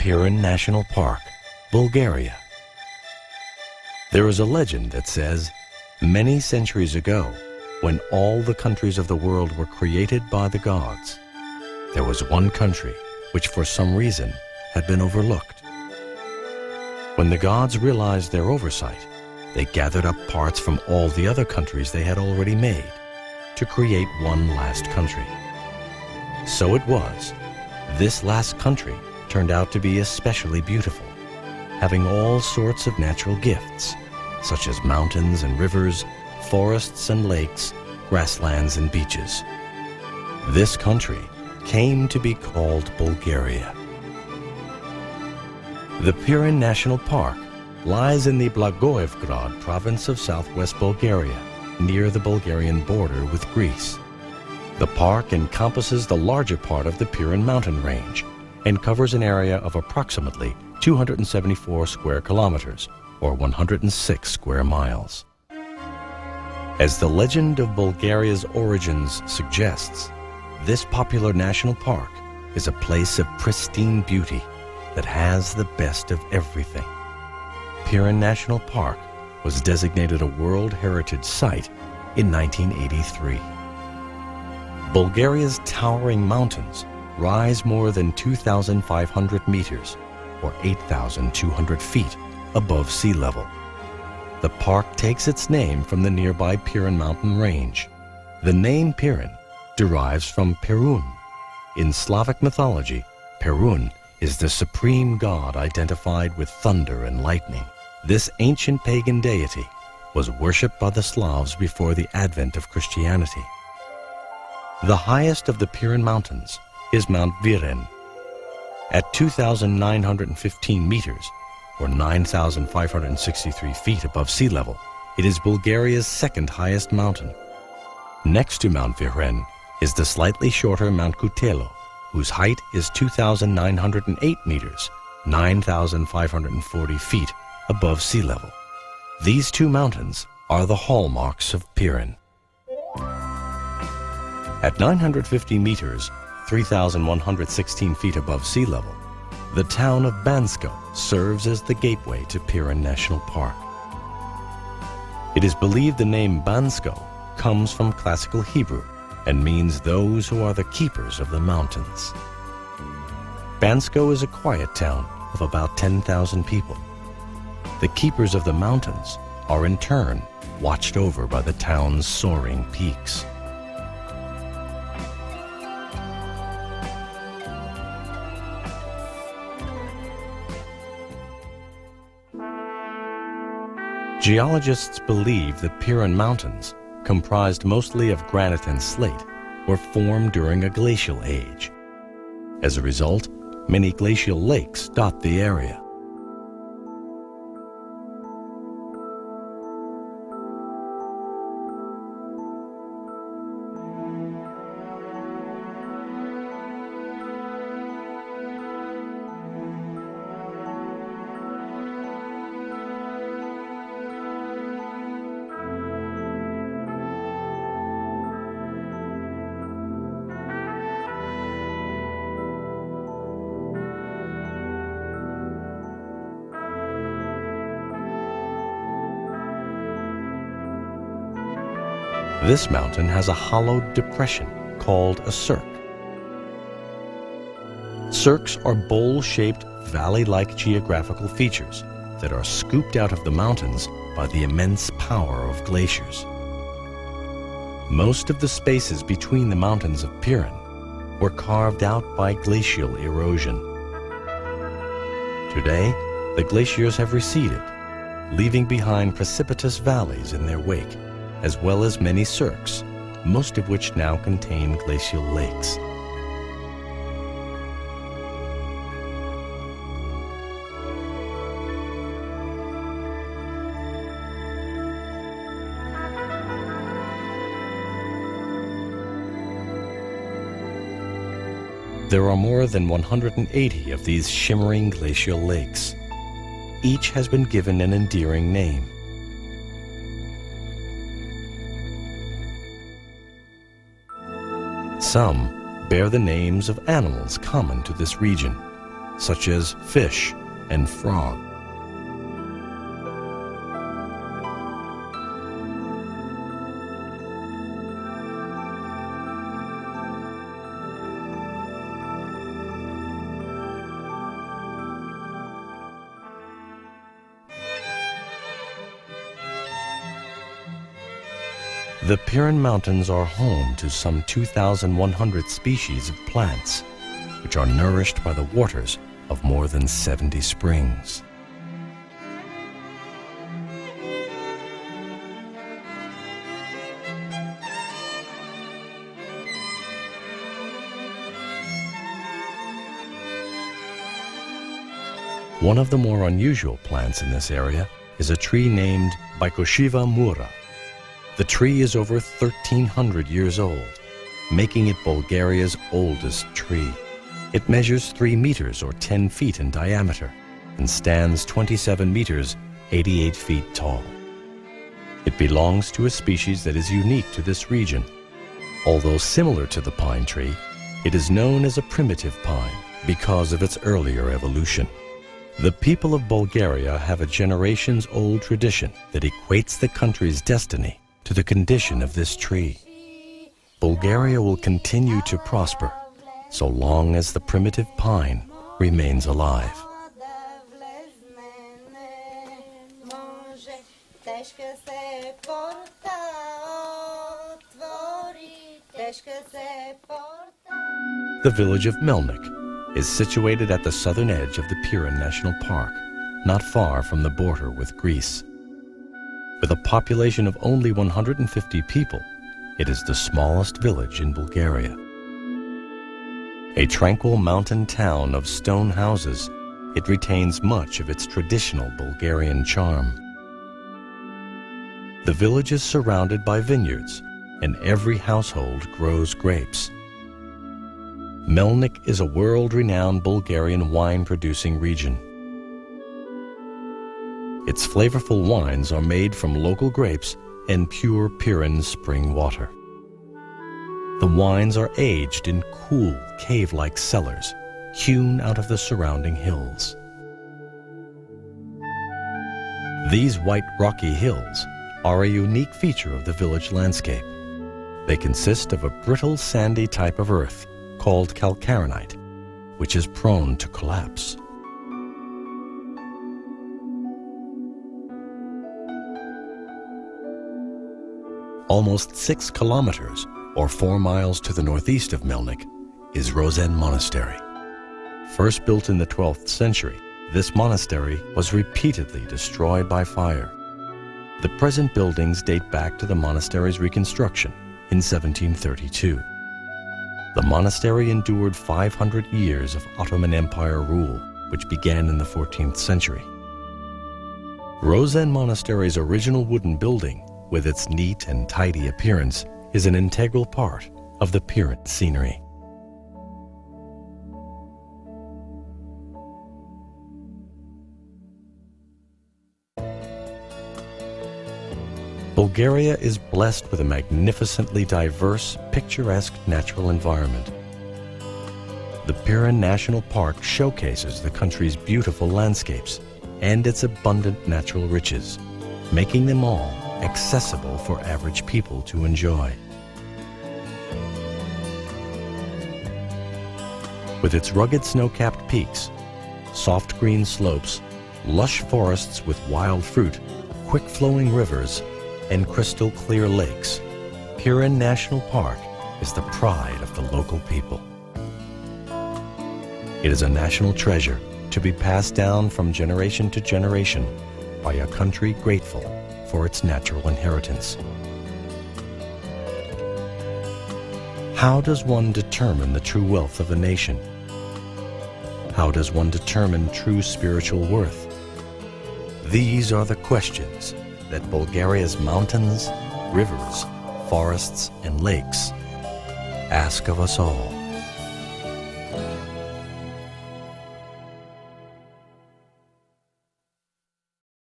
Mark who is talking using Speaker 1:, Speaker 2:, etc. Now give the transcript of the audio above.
Speaker 1: Pirin National Park, Bulgaria. There is a legend that says, many centuries ago, when all the countries of the world were created by the gods, there was one country which for some reason had been overlooked. When the gods realized their oversight, they gathered up parts from all the other countries they had already made to create one last country. So it was, this last country turned out to be especially beautiful, having all sorts of natural gifts, such as mountains and rivers, forests and lakes, grasslands and beaches. This country came to be called Bulgaria. The Pirin National Park lies in the Blagoevgrad province of southwest Bulgaria, near the Bulgarian border with Greece. The park encompasses the larger part of the Pirin mountain range and covers an area of approximately 274 square kilometers, or 106 square miles. As the legend of Bulgaria's origins suggests, this popular national park is a place of pristine beauty that has the best of everything. Pirin National Park was designated a World Heritage Site in 1983. Bulgaria's towering mountains rise more than 2,500 meters, or 8,200 feet above sea level. The park takes its name from the nearby Pirin mountain range. The name Pirin derives from Perun. In Slavic mythology, Perun is the supreme god identified with thunder and lightning. This ancient pagan deity was worshipped by the Slavs before the advent of Christianity. The highest of the Pirin Mountains is Mount Pirin. At 2,915 meters, or 9,563 feet above sea level, it is Bulgaria's second highest mountain. Next to Mount Pirin is the slightly shorter Mount Kutelo, whose height is 2,908 meters, 9,540 feet above sea level. These two mountains are the hallmarks of Pirin. At 950 meters, 3,116 feet above sea level, the town of Bansko serves as the gateway to Pirin National Park. It is believed the name Bansko comes from classical Hebrew and means those who are the keepers of the mountains. Bansko is a quiet town of about 10,000 people. The keepers of the mountains are in turn watched over by the town's soaring peaks. Geologists believe the Pirin Mountains, comprised mostly of granite and slate, were formed during a glacial age. As a result, many glacial lakes dot the area. This mountain has a hollowed depression called a cirque. Cirques are bowl-shaped, valley-like geographical features that are scooped out of the mountains by the immense power of glaciers. Most of the spaces between the mountains of Pirin were carved out by glacial erosion. Today, the glaciers have receded, leaving behind precipitous valleys in their wake, as well as many cirques, most of which now contain glacial lakes. There are more than 180 of these shimmering glacial lakes. Each has been given an endearing name. Some bear the names of animals common to this region. such as fish and frog. The Pirin Mountains are home to some 2,100 species of plants, which are nourished by the waters of more than 70 springs. One of the more unusual plants in this area is a tree named Baikoshiva mura. The tree is over 1,300 years old, making it Bulgaria's oldest tree. It measures 3 meters or 10 feet in diameter and stands 27 meters, 88 feet tall. It belongs to a species that is unique to this region. Although similar to the pine tree, it is known as a primitive pine because of its earlier evolution. The people of Bulgaria have a generations-old tradition that equates the country's destiny to the condition of this tree. Bulgaria will continue to prosper so long as the primitive pine remains alive. The village of Melnik is situated at the southern edge of the Pirin National Park, not far from the border with Greece. With a population of only 150 people, it is the smallest village in Bulgaria. A tranquil mountain town of stone houses, it retains much of its traditional Bulgarian charm. The village is surrounded by vineyards, and every household grows grapes. Melnik is a world-renowned Bulgarian wine-producing region. Its flavorful wines are made from local grapes and pure Pirin spring water. The wines are aged in cool, cave-like cellars, hewn out of the surrounding hills. These white rocky hills are a unique feature of the village landscape. They consist of a brittle, sandy type of earth called calcarenite, which is prone to collapse. Almost 6 kilometers, or 4 miles to the northeast of Melnik, is Rosen Monastery. First built in the 12th century, this monastery was repeatedly destroyed by fire. The present buildings date back to the monastery's reconstruction in 1732. The monastery endured 500 years of Ottoman Empire rule, which began in the 14th century. Rosen Monastery's original wooden building, with its neat and tidy appearance, is an integral part of the Pirin scenery. Bulgaria is blessed with a magnificently diverse, picturesque natural environment. The Pirin National Park showcases the country's beautiful landscapes and its abundant natural riches, making them all accessible for average people to enjoy. With its rugged snow-capped peaks, soft green slopes, lush forests with wild fruit, quick-flowing rivers, and crystal-clear lakes, Pirin National Park is the pride of the local people. It is a national treasure to be passed down from generation to generation by a country grateful for its natural inheritance. How does one determine the true wealth of a nation? How does one determine true spiritual worth? These are the questions that Bulgaria's mountains, rivers, forests, and lakes ask of us all.